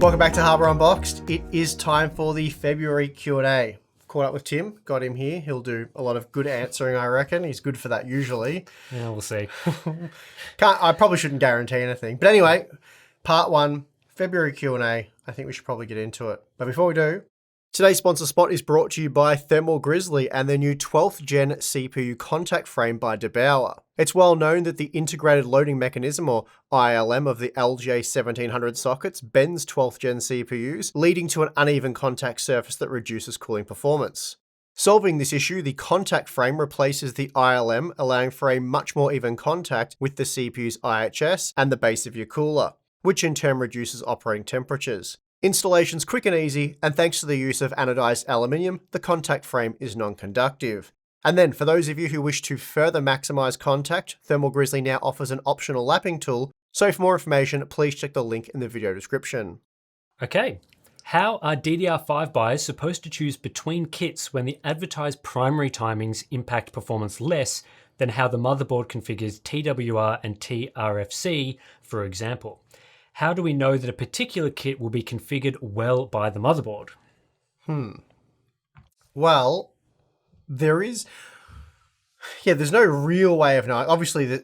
Welcome back to Harbour Unboxed. It is time for the February Q&A. Caught up with Tim, got him here. He'll do a lot of good answering, I reckon. He's good for that usually. Yeah, we'll see. I probably shouldn't guarantee anything. But anyway, part one, February Q&A. I think we should probably get into it. But before we do, today's sponsor spot is brought to you by Thermal Grizzly and their new 12th gen CPU contact frame by DeBauer. It's well known that the integrated loading mechanism, or ILM, of the LJ1700 sockets bends 12th gen CPUs, leading to an uneven contact surface that reduces cooling performance. Solving this issue, the contact frame replaces the ILM, allowing for a much more even contact with the CPU's IHS and the base of your cooler, which in turn reduces operating temperatures. Installation's quick and easy, and thanks to the use of anodized aluminium, the contact frame is non-conductive. And then, for those of you who wish to further maximize contact, Thermal Grizzly now offers an optional lapping tool, so for more information, please check the link in the video description. Okay, how are DDR5 buyers supposed to choose between kits when the advertised primary timings impact performance less than how the motherboard configures TWR and TRFC, for example? How do we know that a particular kit will be configured well by the motherboard? Well, there's no real way of knowing. Obviously,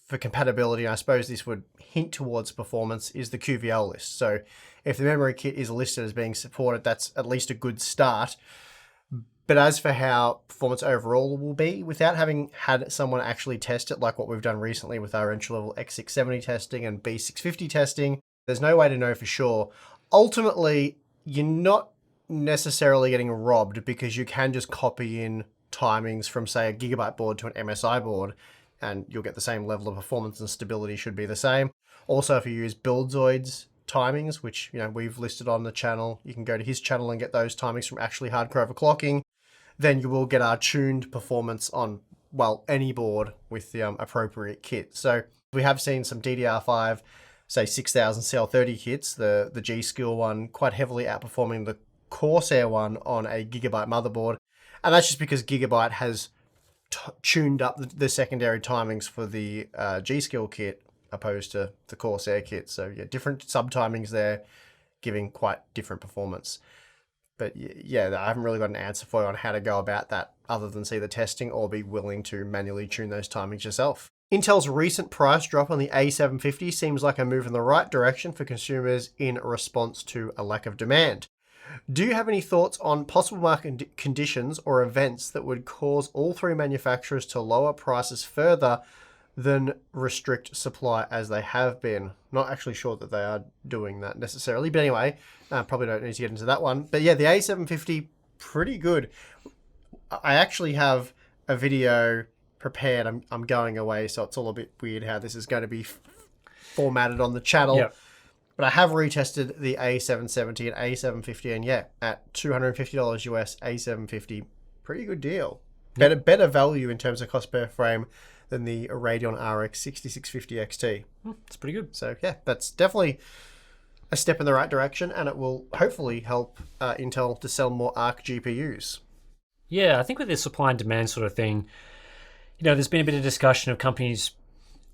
for compatibility, I suppose this would hint towards performance, is the QVL list. So if the memory kit is listed as being supported, that's at least a good start. But as for how performance overall will be, without having had someone actually test it, like what we've done recently with our entry-level X670 testing and B650 testing, there's no way to know for sure. Ultimately, you're not necessarily getting robbed because you can just copy in timings from, say, a Gigabyte board to an MSI board, and you'll get the same level of performance and stability should be the same. Also, if you use Buildzoid's timings, which we've listed on the channel, you can go to his channel and get those timings from actually hardcore overclocking. Then you will get our tuned performance on, well, any board with the appropriate kit. So we have seen some DDR5, say 6000 CL30 kits, the G-Skill one, quite heavily outperforming the Corsair one on a Gigabyte motherboard. And that's just because Gigabyte has tuned up the secondary timings for the G-Skill kit opposed to the Corsair kit. So yeah, different sub-timings there, giving quite different performance. But yeah, I haven't really got an answer for you on how to go about that other than see the testing or be willing to manually tune those timings yourself. Intel's recent price drop on the A750 seems like a move in the right direction for consumers in response to a lack of demand. Do you have any thoughts on possible market conditions or events that would cause all three manufacturers to lower prices further than restrict supply as they have been? Not actually sure that they are doing that necessarily, but anyway, probably don't need to get into that one. But yeah, the A750, pretty good. I actually have a video prepared. I'm going away, so it's all a bit weird how this is going to be formatted on the channel. Yep. But I have retested the A770 and A750, and yeah, at $250 US, A750, pretty good deal. Yep. Better value in terms of cost per frame than the Radeon RX 6650 XT. That's pretty good. So yeah, that's definitely a step in the right direction, and it will hopefully help Intel to sell more Arc GPUs. Yeah, I think with this supply and demand sort of thing, there's been a bit of discussion of companies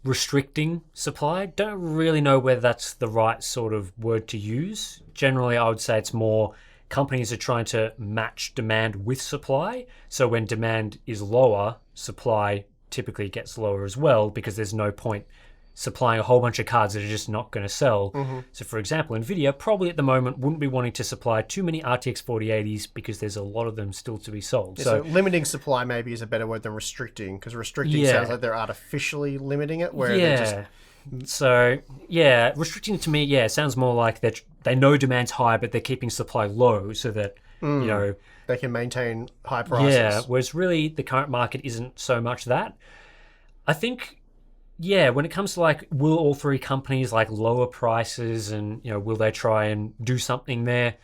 restricting supply. Don't really know whether that's the right sort of word to use. Generally, I would say it's more companies are trying to match demand with supply. So when demand is lower, supply typically gets lower as well, because there's no point supplying a whole bunch of cards that are just not going to sell. So for example, Nvidia probably at the moment wouldn't be wanting to supply too many RTX 4080s because there's a lot of them still to be sold. Yeah, so limiting supply maybe is a better word than restricting, because restricting sounds like they're artificially limiting it, where they're just... So yeah, restricting to me, sounds more like they know demand's high, but they're keeping supply low so that they can maintain high prices. Yeah, whereas really the current market isn't so much that. I think, when it comes to will all three companies lower prices and, will they try and do something there?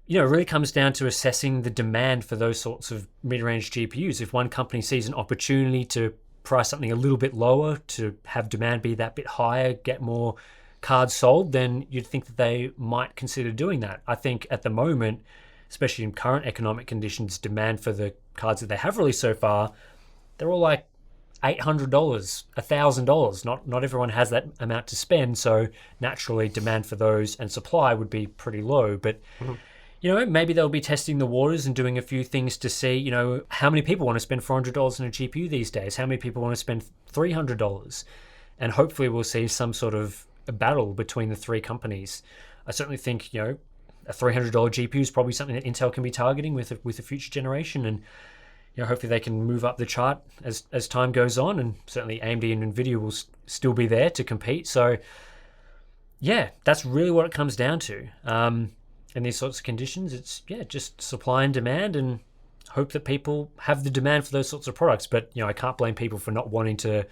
It really comes down to assessing the demand for those sorts of mid-range GPUs. If one company sees an opportunity to price something a little bit lower to have demand be that bit higher, get more cards sold, then you'd think that they might consider doing that. I think at the moment, especially in current economic conditions, demand for the cards that they have released so far, they're all $800, $1,000. Not everyone has that amount to spend, so naturally demand for those and supply would be pretty low. But maybe they'll be testing the waters and doing a few things to see, how many people want to spend $400 on a GPU these days? How many people want to spend $300? And hopefully we'll see some sort of a battle between the three companies. I certainly think, a $300 GPU is probably something that Intel can be targeting with a future generation. And, hopefully they can move up the chart as time goes on. And certainly AMD and NVIDIA will still be there to compete. So, yeah, that's really what it comes down to. In these sorts of conditions, it's just supply and demand, and hope that people have the demand for those sorts of products. But I can't blame people for not wanting to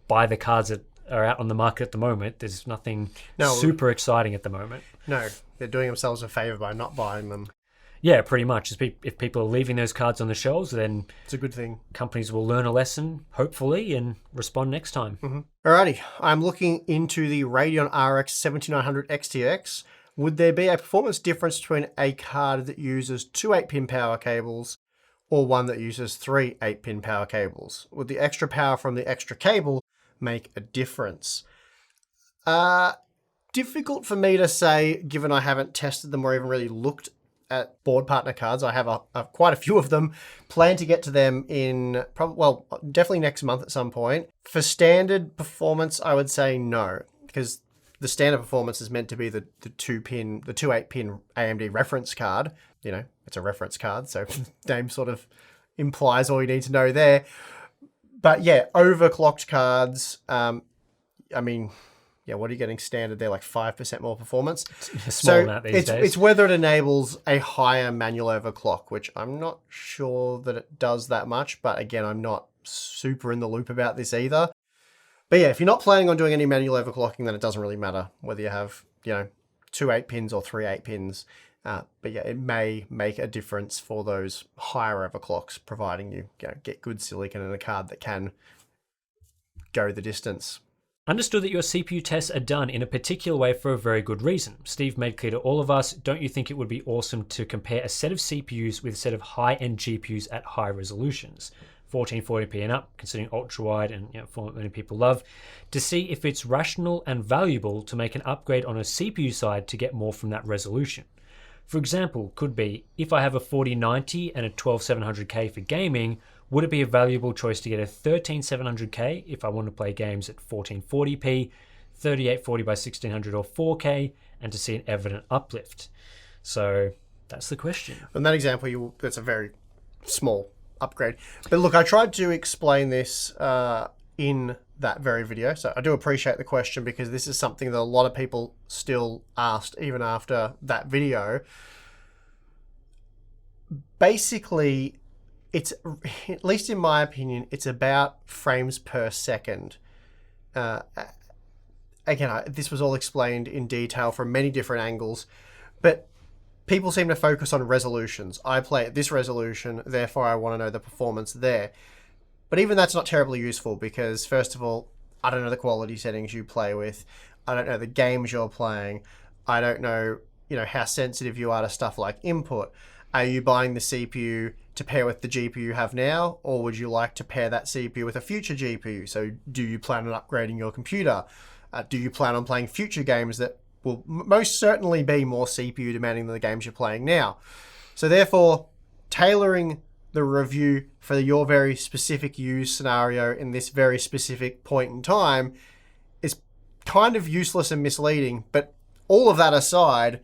buy the cards that are out on the market at the moment. There's nothing super exciting at the moment. No, they're doing themselves a favor by not buying them. Yeah, pretty much. If people are leaving those cards on the shelves, then it's a good thing. Companies will learn a lesson, hopefully, and respond next time. Mm-hmm. Alrighty, I'm looking into the Radeon RX 7900 XTX. Would there be a performance difference between a card that uses two 8-pin power cables or one that uses three 8-pin power cables? Would the extra power from the extra cable make a difference? Difficult for me to say, given I haven't tested them or even really looked at board partner cards. I have quite a few of them. Plan to get to them in definitely next month at some point. For standard performance, I would say no, because the standard performance is meant to be the two 8-pin AMD reference card. It's a reference card, so name sort of implies all you need to know there. But yeah, overclocked cards, what are you getting standard there? Like 5% more performance. It's a small amount these days. It's whether it enables a higher manual overclock, which I'm not sure that it does that much. But again, I'm not super in the loop about this either. But yeah, if you're not planning on doing any manual overclocking, then it doesn't really matter whether you have, two 8-pins or three 8-pins. But yeah, it may make a difference for those higher overclocks, providing you get good silicon and a card that can go the distance. Understood that your CPU tests are done in a particular way for a very good reason. Steve made clear to all of us, don't you think it would be awesome to compare a set of CPUs with a set of high-end GPUs at high resolutions, 1440p and up, considering ultra-wide and format many people love, to see if it's rational and valuable to make an upgrade on a CPU side to get more from that resolution. For example, could be, if I have a 4090 and a 12700K for gaming, would it be a valuable choice to get a 13700K if I want to play games at 1440p, 3840 by 1600 or 4K, and to see an evident uplift? So that's the question. In that example, that's a very small upgrade. But look, I tried to explain this in that very video, so I do appreciate the question, because this is something that a lot of people still asked even after that video. Basically, it's, at least in my opinion, it's about frames per second. Again, this was all explained in detail from many different angles, but people seem to focus on resolutions. I play at this resolution, therefore I want to know the performance there. But even that's not terribly useful, because first of all, I don't know the quality settings you play with. I don't know the games you're playing. I don't know, how sensitive you are to stuff like input. Are you buying the CPU to pair with the GPU you have now, or would you like to pair that CPU with a future GPU? So do you plan on upgrading your computer? Do you plan on playing future games that will most certainly be more CPU demanding than the games you're playing now? So therefore, tailoring the review for your very specific use scenario in this very specific point in time is kind of useless and misleading. But all of that aside,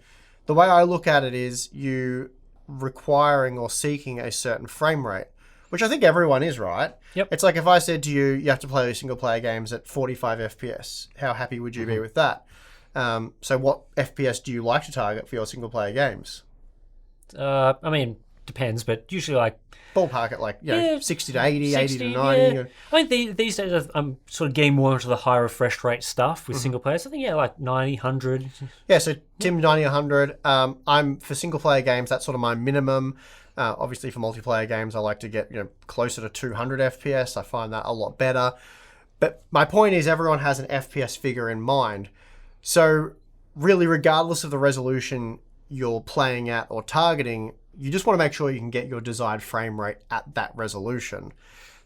the way I look at it is you requiring or seeking a certain frame rate, which I think everyone is, right? Yep. It's like if I said to you, you have to play single player games at 45 FPS, how happy would you be with that? So what FPS do you like to target for your single player games? Depends, but usually like ballpark at 60 to 80, 60, 80 to 90. Yeah. I think these days I'm sort of getting more into the higher refresh rate stuff with single players. I think like 90, 100. Yeah, so Tim 90, 100. I'm for single player games, that's sort of my minimum. Obviously for multiplayer games, I like to get closer to 200 FPS. I find that a lot better. But my point is, everyone has an FPS figure in mind. So really, regardless of the resolution you're playing at or targeting, you just want to make sure you can get your desired frame rate at that resolution.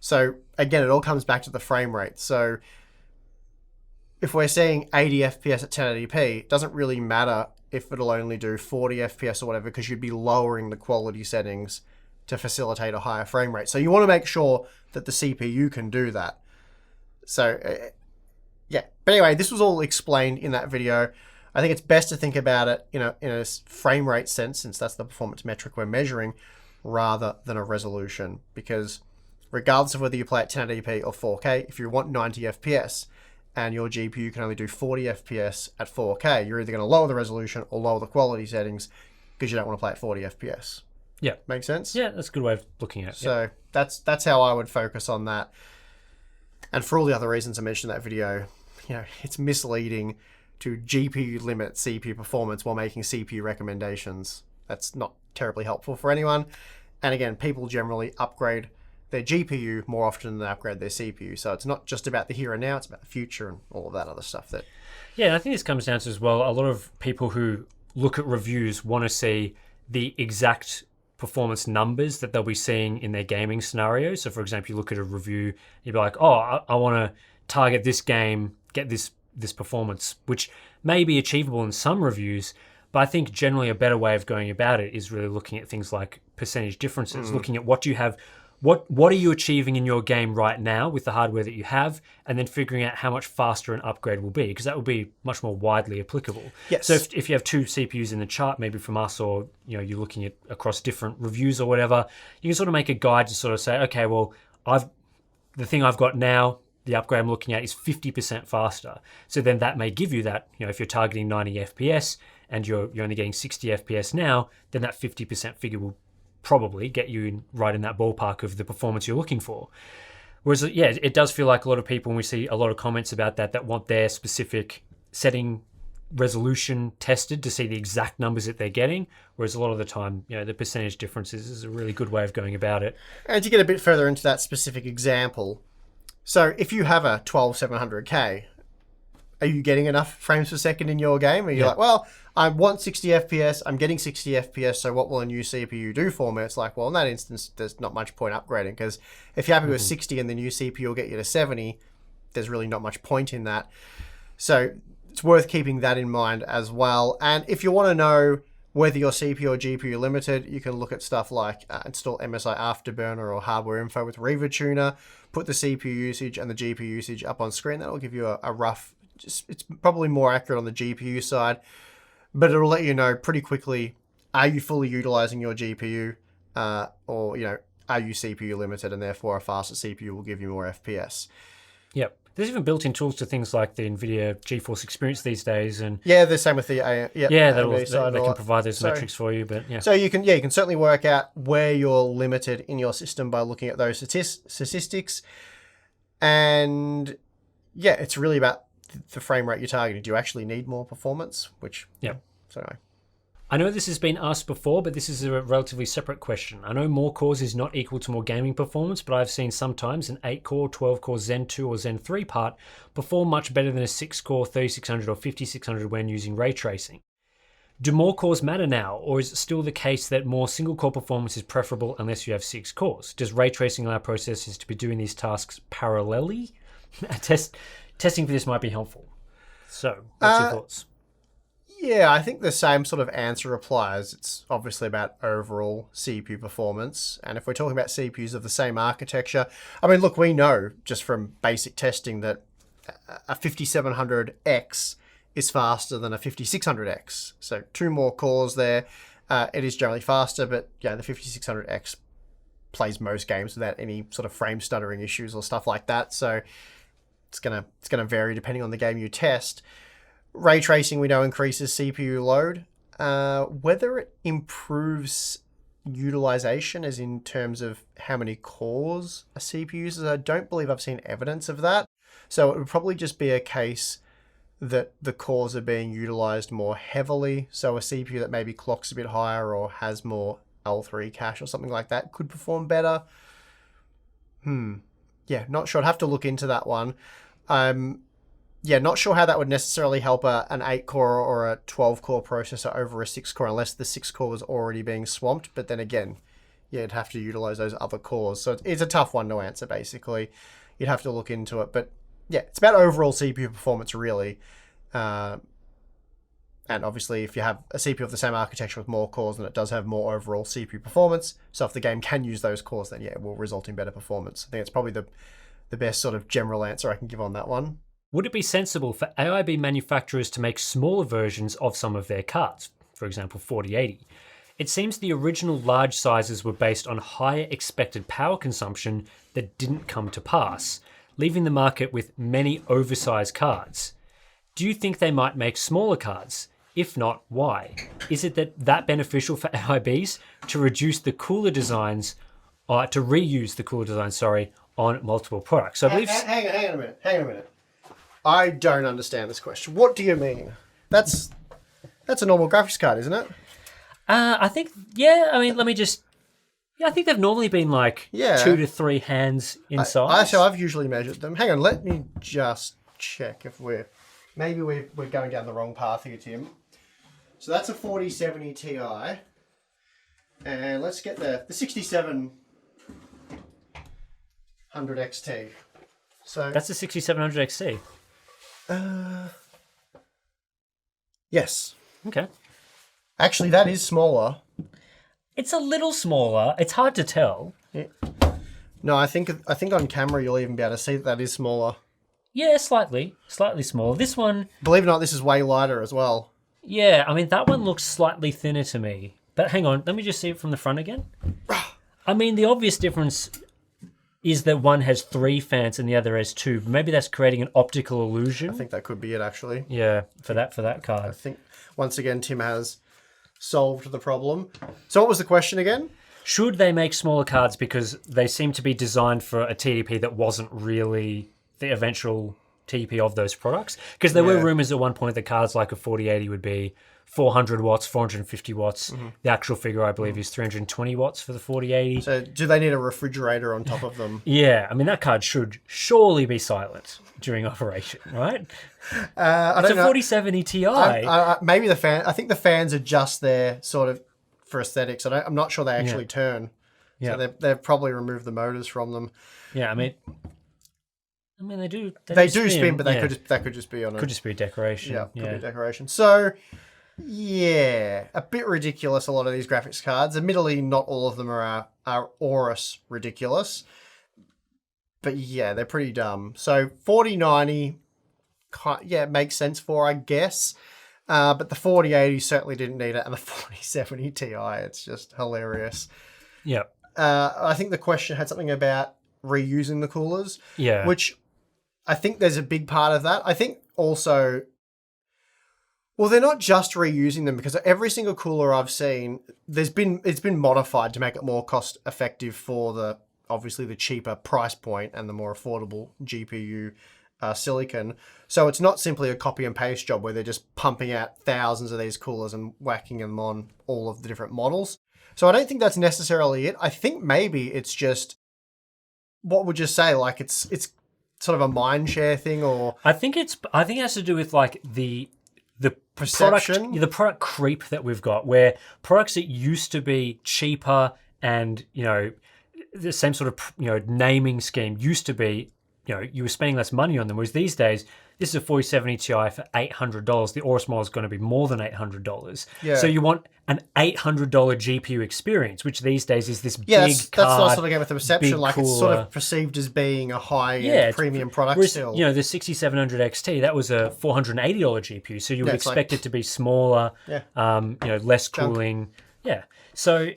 So again, it all comes back to the frame rate. So if we're seeing 80 FPS at 1080p, it doesn't really matter if it'll only do 40 FPS or whatever, because you'd be lowering the quality settings to facilitate a higher frame rate. So you want to make sure that the CPU can do that. So yeah, but anyway, this was all explained in that video. I think it's best to think about it, in a frame rate sense, since that's the performance metric we're measuring, rather than a resolution. Because regardless of whether you play at 1080p or 4K, if you want 90 FPS and your GPU can only do 40 FPS at 4K, you're either going to lower the resolution or lower the quality settings because you don't want to play at 40 FPS. Yeah. Make sense? Yeah, that's a good way of looking at it. So that's how I would focus on that. And for all the other reasons I mentioned in that video, it's misleading to GPU limit CPU performance while making CPU recommendations. That's not terribly helpful for anyone. And again, people generally upgrade their GPU more often than they upgrade their CPU. So it's not just about the here and now, it's about the future and all of that other stuff. Yeah, and I think this comes down to as well, a lot of people who look at reviews want to see the exact performance numbers that they'll be seeing in their gaming scenario. So for example, you look at a review, you'd be like, oh, I want to target this game, get this performance, which may be achievable in some reviews, but I think generally a better way of going about it is really looking at things like percentage differences, looking at what you have, what are you achieving in your game right now with the hardware that you have, and then figuring out how much faster an upgrade will be, because that will be much more widely applicable. Yes. So if you have two CPUs in the chart, maybe from us, or you're looking at across different reviews or whatever, you can sort of make a guide to sort of say, okay, well, the thing I've got now, the upgrade I'm looking at is 50% faster. So then that may give you that, if you're targeting 90 FPS and you're only getting 60 FPS now, then that 50% figure will probably get you right in that ballpark of the performance you're looking for. Whereas, yeah, it does feel like a lot of people, when we see a lot of comments about that want their specific setting resolution tested to see the exact numbers that they're getting, whereas a lot of the time, the percentage differences is a really good way of going about it. And to get a bit further into that specific example, so if you have a 12700K, are you getting enough frames per second in your game? Are you like, well, I want 60 FPS, I'm getting 60 FPS, so what will a new CPU do for me? It's like, well, in that instance, there's not much point upgrading, because if you're happy with 60 and the new CPU will get you to 70, there's really not much point in that. So it's worth keeping that in mind as well. And if you want to know whether your CPU or GPU limited, you can look at stuff like install MSI Afterburner or Hardware Info with Riva Tuner, put the CPU usage and the GPU usage up on screen. That'll give you a rough, it's probably more accurate on the GPU side, but it'll let you know pretty quickly, are you fully utilizing your GPU or, are you CPU limited, and therefore a faster CPU will give you more FPS. Yep. There's even built-in tools to things like the NVIDIA GeForce Experience these days, and the same with the they can provide those metrics for you. But so you can certainly work out where you're limited in your system by looking at those statistics, and it's really about the frame rate you're targeting. Do you actually need more performance? So anyway. I know this has been asked before, but this is a relatively separate question. I know more cores is not equal to more gaming performance, but I've seen sometimes an 8-core, 12-core Zen 2 or Zen 3 part perform much better than a 6-core 3600 or 5600 when using ray tracing. Do more cores matter now, or is it still the case that more single-core performance is preferable unless you have 6 cores? Does ray tracing allow processors to be doing these tasks parallelly? Testing for this might be helpful. So, what's your thoughts? Yeah, I think the same sort of answer applies. It's obviously about overall CPU performance. And if we're talking about CPUs of the same architecture, I mean, look, we know just from basic testing that a 5700X is faster than a 5600X. So 2 more cores there. It is generally faster, but the 5600X plays most games without any sort of frame stuttering issues or stuff like that. So it's gonna vary depending on the game you test. Ray tracing, we know, increases CPU load. Whether it improves utilization, as in terms of how many cores a CPU uses, I don't believe I've seen evidence of that. So it would probably just be a case that the cores are being utilized more heavily. So a CPU that maybe clocks a bit higher or has more L3 cache or something like that could perform better. Yeah, not sure. I'd have to look into that one. Not sure how that would necessarily help an 8-core or a 12-core processor over a 6-core, unless the 6-core was already being swamped. But then again, you'd have to utilize those other cores. So it's a tough one to answer, basically. You'd have to look into it. But yeah, it's about overall CPU performance, really. And obviously, if you have a CPU of the same architecture with more cores, then it does have more overall CPU performance. So if the game can use those cores, then yeah, it will result in better performance. I think it's probably the best sort of general answer I can give on that one. Would it be sensible for AIB manufacturers to make smaller versions of some of their cards, for example 4080? It seems the original large sizes were based on higher expected power consumption that didn't come to pass, leaving the market with many oversized cards. Do you think they might make smaller cards? If not, why? Is it that beneficial for AIBs to reduce the cooler designs, or to reuse the cooler designs, on multiple products? So I believe... Hang on a minute. I don't understand this question. What do you mean? That's a normal graphics card, isn't it? I think, yeah. I mean, let me just. Yeah, I think they've normally been like 2 to 3 hands in size. So I've usually measured them. Hang on, let me just check if we're going down the wrong path here, Tim. So that's a 4070 Ti, and let's get the 6700 XT. So that's the 6700 XT. Yes. Okay. Actually, that is smaller. It's a little smaller. It's hard to tell. Yeah. No, I think on camera you'll even be able to see that is smaller. Yeah, slightly smaller. This one, believe it or not, this is way lighter as well. Yeah, I mean that one looks slightly thinner to me. But hang on, let me just see it from the front again. I mean, the obvious difference is that one has 3 fans and the other has 2. Maybe that's creating an optical illusion. I think that could be it, actually. Yeah, for that card. I think once again Tim has solved the problem. So what was the question again? Should they make smaller cards because they seem to be designed for a TDP that wasn't really the eventual TDP of those products? Because there were rumors at one point that cards like a 4080 would be 400 watts, 450 watts. Mm-hmm. The actual figure, I believe, is 320 watts for the 4080. So do they need a refrigerator on top of them? Yeah, I mean, that card should surely be silent during operation, right? It's a 4070 Ti. Maybe the fan. I think the fans are just there sort of for aesthetics. I'm not sure they actually turn. Yeah. So they've probably removed the motors from them. Yeah, I mean they do. They do spin, but that could just be on. Could just be a decoration. Yeah, could be a decoration. So, yeah, a bit ridiculous. A lot of these graphics cards. Admittedly, not all of them are Aorus ridiculous, but yeah, they're pretty dumb. So 4090, makes sense for, I guess. But the 4080 certainly didn't need it, and the 4070 Ti, it's just hilarious. Yeah. I think the question had something about reusing the coolers. Yeah. Which I think there's a big part of that. I think also, well, they're not just reusing them, because every single cooler I've seen, it's been modified to make it more cost effective for obviously the cheaper price point and the more affordable GPU silicon. So it's not simply a copy and paste job where they're just pumping out thousands of these coolers and whacking them on all of the different models. So I don't think that's necessarily it. I think maybe it's just, what would you say? Like it's sort of a mind share thing, or I think it has to do with like the perception, the product creep that we've got, where products that used to be cheaper and the same sort of naming scheme used to be, you were spending less money on them, whereas these days, this is a 4070 Ti for $800. The Aorus model is going to be more than $800. Yeah. So you want an $800 GPU experience, which these days is this big card. That's also again with the perception, like it's sort of perceived as being a high-end premium product still. The 6700 XT, that was a $480 GPU, so you would expect it to be smaller, less cooling. Yeah. So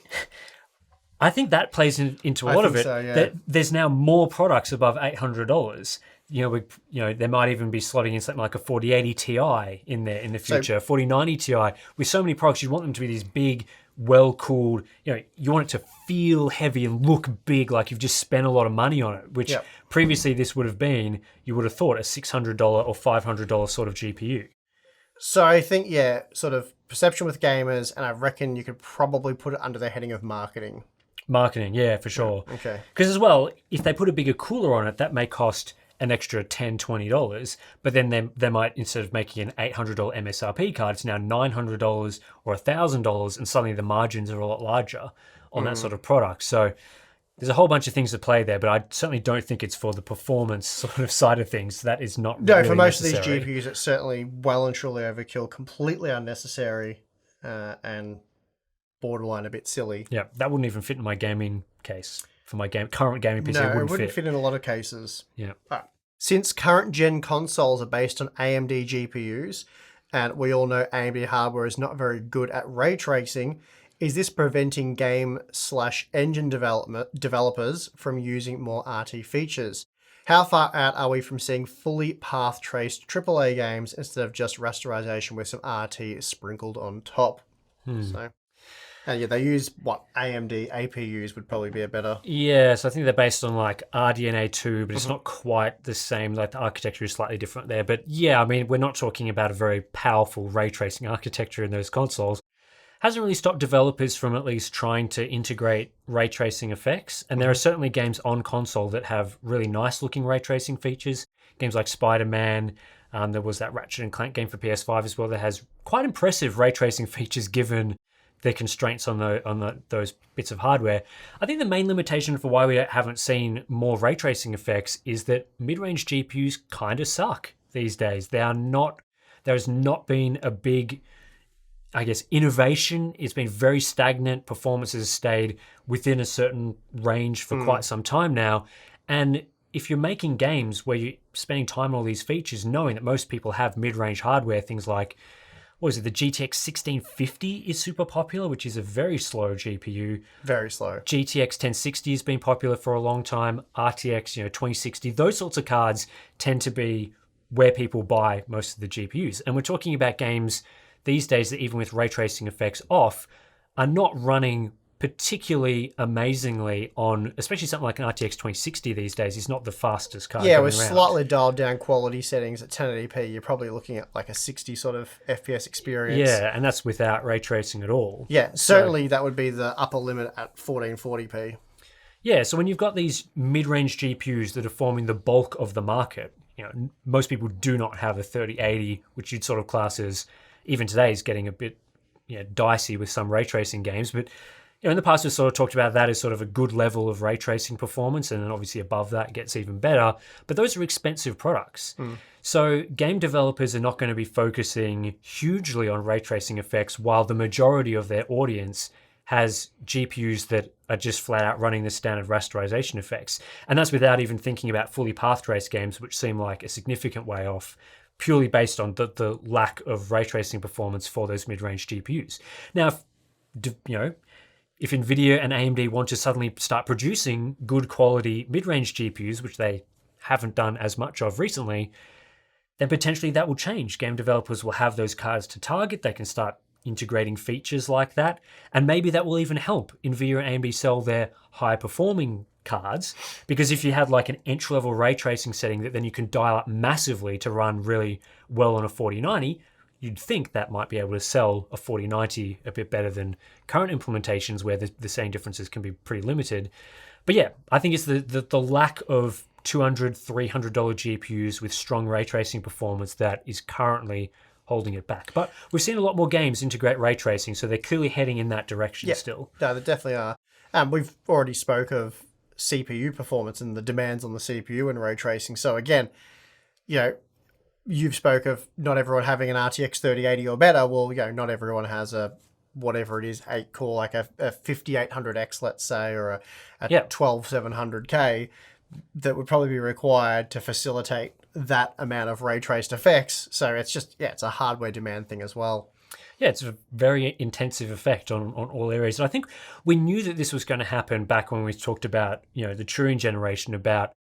I think that plays into a lot of it. So, yeah. That there's now more products above $800. They might even be slotting in something like a 4080 Ti in there in the future, 4090 Ti. With so many products, you want them to be these big, well-cooled. You want it to feel heavy and look big, like you've just spent a lot of money on it. Which previously this would have been, you would have thought, a $600 or $500 sort of GPU. So I think sort of perception with gamers, and I reckon you could probably put it under the heading of marketing. Marketing, yeah, for sure. Okay. Because as well, if they put a bigger cooler on it, that may cost an extra $10, $20, but then they might, instead of making an $800 MSRP card, it's now $900 or $1,000, and suddenly the margins are a lot larger on that sort of product. So there's a whole bunch of things to play there, but I certainly don't think it's for the performance sort of side of things. That is not No, really for most necessary. of these GPUs, it's certainly well and truly overkill, completely unnecessary, and borderline a bit silly. Yeah, that wouldn't even fit in my gaming case. For my current gaming PC, No, it wouldn't fit in a lot of cases. Yeah. Since current gen consoles are based on AMD GPUs, and we all know AMD hardware is not very good at ray tracing, is this preventing game/engine developers from using more RT features? How far out are we from seeing fully path traced AAA games instead of just rasterization with some RT sprinkled on top? So, and yeah, they use what AMD APUs would probably be a better. Yeah, so I think they're based on like RDNA 2, but it's not quite the same. Like the architecture is slightly different there. But yeah, I mean, we're not talking about a very powerful ray tracing architecture in those consoles. Hasn't really stopped developers from at least trying to integrate ray tracing effects. And there are certainly games on console that have really nice looking ray tracing features. Games like Spider-Man. There was that Ratchet and Clank game for PS5 as well that has quite impressive ray tracing features given the constraints on those bits of hardware. I think the main limitation for why we haven't seen more ray tracing effects is that mid-range GPUs kind of suck these days. There has not been a big, I guess, innovation. It's been very stagnant. Performance has stayed within a certain range for quite some time now. And if you're making games where you're spending time on all these features, knowing that most people have mid-range hardware, things like, what is it, the GTX 1650 is super popular, which is a very slow GPU. Very slow. GTX 1060 has been popular for a long time. RTX, 2060, those sorts of cards tend to be where people buy most of the GPUs. And we're talking about games these days that, even with ray tracing effects off, are not running particularly amazingly on, especially something like an RTX 2060 these days is not the fastest card. Yeah, with slightly dialed down quality settings at 1080p, you're probably looking at like a 60 sort of FPS experience. Yeah, and that's without ray tracing at all. Yeah, certainly that would be the upper limit at 1440p. Yeah, so when you've got these mid-range GPUs that are forming the bulk of the market, most people do not have a 3080, which you'd sort of class as, even today, is getting a bit dicey with some ray tracing games, but in the past, we've sort of talked about that as sort of a good level of ray tracing performance, and then obviously above that, it gets even better. But those are expensive products. So game developers are not going to be focusing hugely on ray tracing effects, while the majority of their audience has GPUs that are just flat out running the standard rasterization effects. And that's without even thinking about fully path trace games, which seem like a significant way off, purely based on the lack of ray tracing performance for those mid-range GPUs. Now, if NVIDIA and AMD want to suddenly start producing good quality mid-range GPUs, which they haven't done as much of recently, then potentially that will change. Game developers will have those cards to target. They can start integrating features like that. And maybe that will even help NVIDIA and AMD sell their high-performing cards. Because if you had like an entry-level ray tracing setting that then you can dial up massively to run really well on a 4090, you'd think that might be able to sell a 4090 a bit better than current implementations where the same differences can be pretty limited. But yeah, I think it's the lack of $200, $300 GPUs with strong ray tracing performance that is currently holding it back. But we've seen a lot more games integrate ray tracing, so they're clearly heading in that direction still. No, they definitely are. We've already spoke of CPU performance and the demands on the CPU and ray tracing. So again, you've spoke of not everyone having an RTX 3080 or better. Well, not everyone has a whatever it is, 8-core, like a 5800X, let's say, or a 12700K that would probably be required to facilitate that amount of ray traced effects. So it's just, it's a hardware demand thing as well. Yeah, it's a very intensive effect on all areas. And I think we knew that this was going to happen back when we talked about, the Turing generation, about,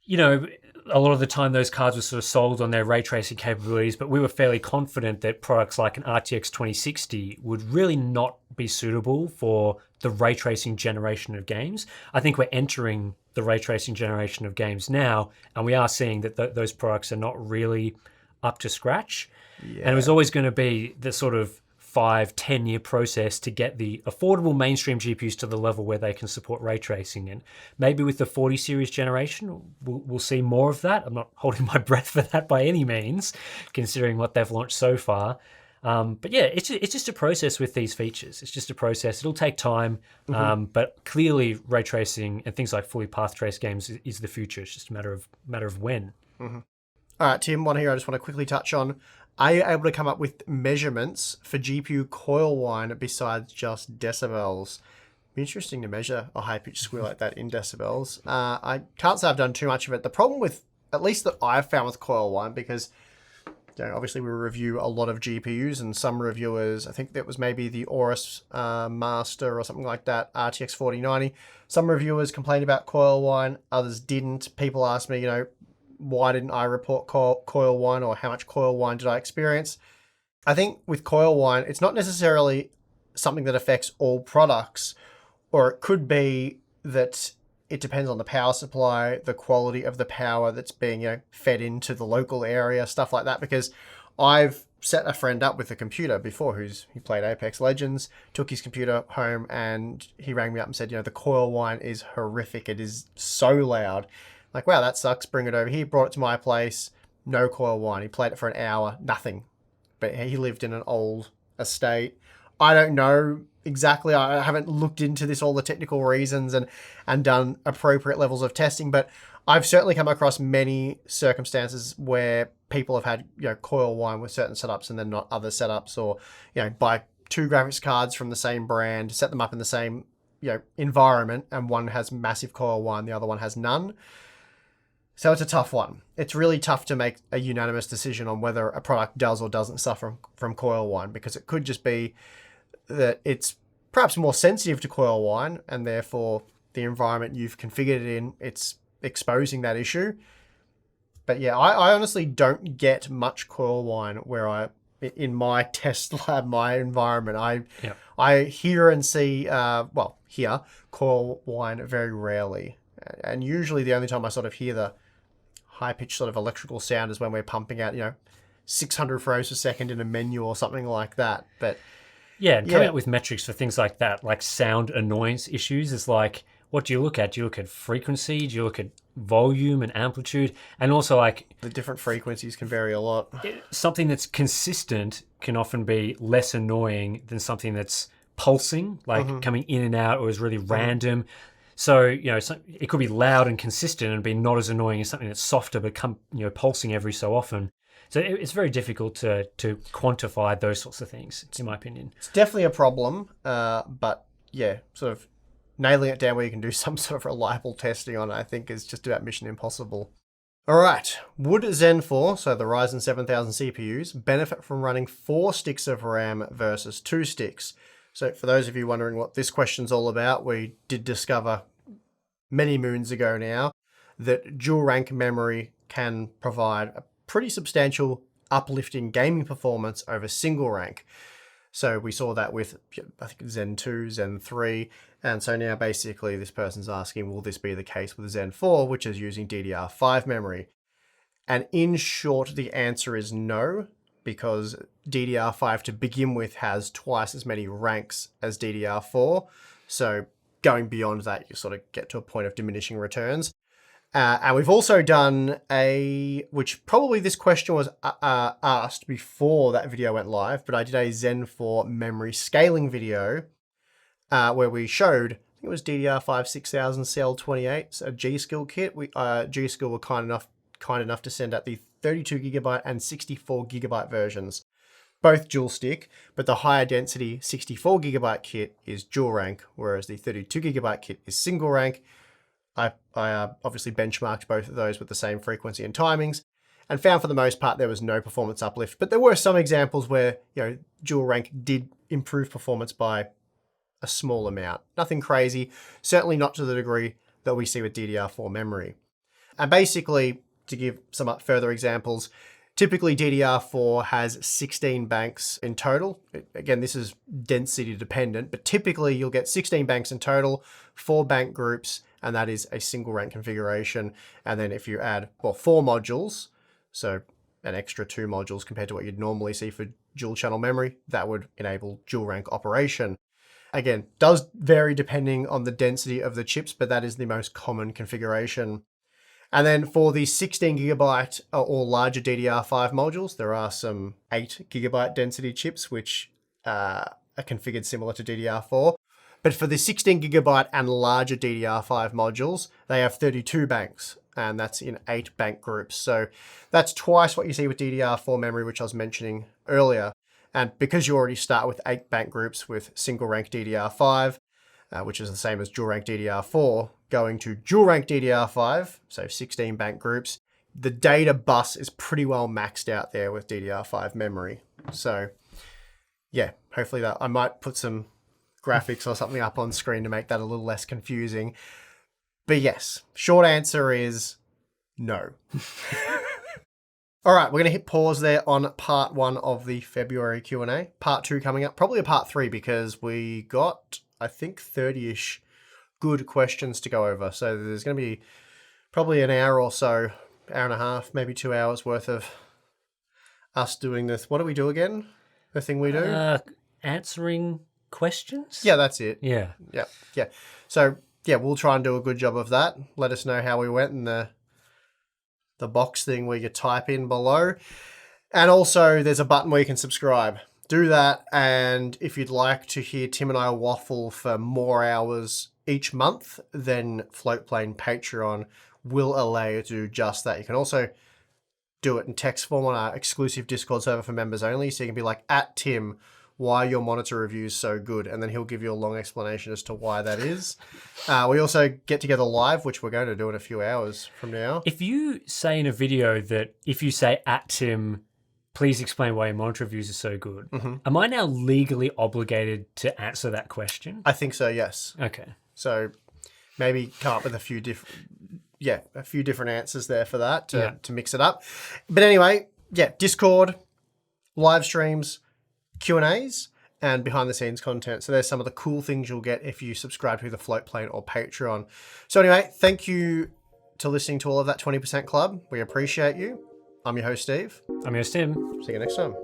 a lot of the time those cards were sort of sold on their ray tracing capabilities, but we were fairly confident that products like an RTX 2060 would really not be suitable for the ray tracing generation of games. I think we're entering the ray tracing generation of games now, and we are seeing that those products are not really up to scratch. Yeah. And it was always going to be the sort of 5-10 year process to get the affordable mainstream GPUs to the level where they can support ray tracing. And maybe with the 40 series generation, we'll see more of that. I'm not holding my breath for that by any means, considering what they've launched so far. But yeah, it's just a process with these features. It's just a process. It'll take time, but clearly ray tracing and things like fully path trace games is the future. It's just a matter of when. All right, Tim, one here I just want to quickly touch on. Are you able to come up with measurements for GPU coil whine besides just decibels? Be interesting to measure a high-pitched squeal like that in decibels. I can't say I've done too much of it. The problem with, at least that I've found with coil whine, because obviously we review a lot of GPUs, and some reviewers, I think that was maybe the Aorus Master or something like that, RTX 4090. Some reviewers complained about coil whine, others didn't. People asked me, why didn't I report coil whine, or how much coil whine did I experience? I think with coil whine, it's not necessarily something that affects all products, or it could be that it depends on the power supply, the quality of the power that's being fed into the local area, stuff like that. Because I've set a friend up with a computer before he played Apex Legends, took his computer home, and he rang me up and said, the coil whine is horrific. It is so loud. Like, wow, that sucks. Bring it over here. Brought it to my place. No coil whine. He played it for an hour. Nothing. But he lived in an old estate. I don't know exactly. I haven't looked into this, all the technical reasons, and done appropriate levels of testing. But I've certainly come across many circumstances where people have had coil whine with certain setups and then not other setups, or buy two graphics cards from the same brand, set them up in the same environment, and one has massive coil whine, the other one has none. So it's a tough one. It's really tough to make a unanimous decision on whether a product does or doesn't suffer from coil whine, because it could just be that it's perhaps more sensitive to coil whine, and therefore the environment you've configured it in, it's exposing that issue. But yeah, I honestly don't get much coil whine in my test lab, my environment. I hear and see, hear coil whine very rarely. And usually the only time I sort of hear the high-pitched sort of electrical sound is when we're pumping out, 600 frames per second in a menu or something like that. But yeah, and coming up with metrics for things like that, like sound annoyance issues, is like, what do you look at? Do you look at frequency? Do you look at volume and amplitude? And also, like, the different frequencies can vary a lot. Something that's consistent can often be less annoying than something that's pulsing, like coming in and out, or is really random. So, it could be loud and consistent and be not as annoying as something that's softer but pulsing every so often. So it's very difficult to quantify those sorts of things, in my opinion. It's definitely a problem, but yeah, sort of nailing it down where you can do some sort of reliable testing on it, I think, is just about mission impossible. All right, would Zen 4, so the Ryzen 7000 CPUs, benefit from running 4 sticks of RAM versus 2 sticks? So for those of you wondering what this question's all about, we did discover many moons ago now that dual rank memory can provide a pretty substantial uplift in gaming performance over single rank. So we saw that with, I think, Zen 2, Zen 3. And so now basically this person's asking, will this be the case with Zen 4, which is using DDR5 memory? And in short, the answer is no, because DDR5 to begin with has twice as many ranks as DDR4. So going beyond that, you sort of get to a point of diminishing returns. And we've also done which probably this question was asked before that video went live, but I did a Zen 4 memory scaling video where we showed, I think it was DDR5 6000 CL28, a G-Skill kit. G-Skill were kind enough to send out the 32GB and 64GB versions, both dual stick, but the higher density 64GB kit is dual rank, whereas the 32GB kit is single rank. I obviously benchmarked both of those with the same frequency and timings, and found for the most part there was no performance uplift. But there were some examples where dual rank did improve performance by a small amount. Nothing crazy, certainly not to the degree that we see with DDR4 memory. And basically, to give some further examples, typically DDR4 has 16 banks in total. Again, this is density dependent, but typically you'll get 16 banks in total, 4 bank groups, and that is a single rank configuration. And then if you add, 4 modules, so an extra 2 modules compared to what you'd normally see for dual channel memory. That would enable dual rank operation. Again, does vary depending on the density of the chips, but that is the most common configuration. And then for the 16 gigabyte or larger DDR5 modules, there are some 8 gigabyte density chips, which are configured similar to DDR4. But for the 16 gigabyte and larger DDR5 modules, they have 32 banks, and that's in 8 bank groups. So that's twice what you see with DDR4 memory, which I was mentioning earlier. And because you already start with 8 bank groups with single rank DDR5, which is the same as dual rank DDR4, going to dual rank DDR5, so 16 bank groups, the data bus is pretty well maxed out there with DDR5 memory. So yeah, hopefully that I might put some graphics or something up on screen to make that a little less confusing. But yes, short answer is no. All right, we're going to hit pause there on part 1 of the February Q&A. Part 2 coming up, probably a part 3 because we got, I think, 30-ish good questions to go over. So there's going to be probably an hour or so, hour and a half, maybe 2 hours worth of us doing this. What do we do again? The thing we do? Answering questions? Yeah, that's it. Yeah. Yeah. So yeah, we'll try and do a good job of that. Let us know how we went in the box thing where you type in below. And also there's a button where you can subscribe. Do that, and if you'd like to hear Tim and I waffle for more hours each month, then Floatplane Patreon will allow you to do just that. You can also do it in text form on our exclusive Discord server for members only, so you can be like, @Tim, why are your monitor reviews so good? And then he'll give you a long explanation as to why that is. We also get together live, which we're going to do in a few hours from now. If you say in a video that if you say @Tim, please explain why your monitor reviews are so good, am I now legally obligated to answer that question? I think so, yes. Okay. So maybe come up with a few different answers there for that to mix it up. But anyway, yeah, Discord, live streams, Q&As, and behind the scenes content. So there's some of the cool things you'll get if you subscribe to the Floatplane or Patreon. So anyway, thank you to listening to all of that 20% Club. We appreciate you. I'm your host, Steve. I'm your Tim. See you next time.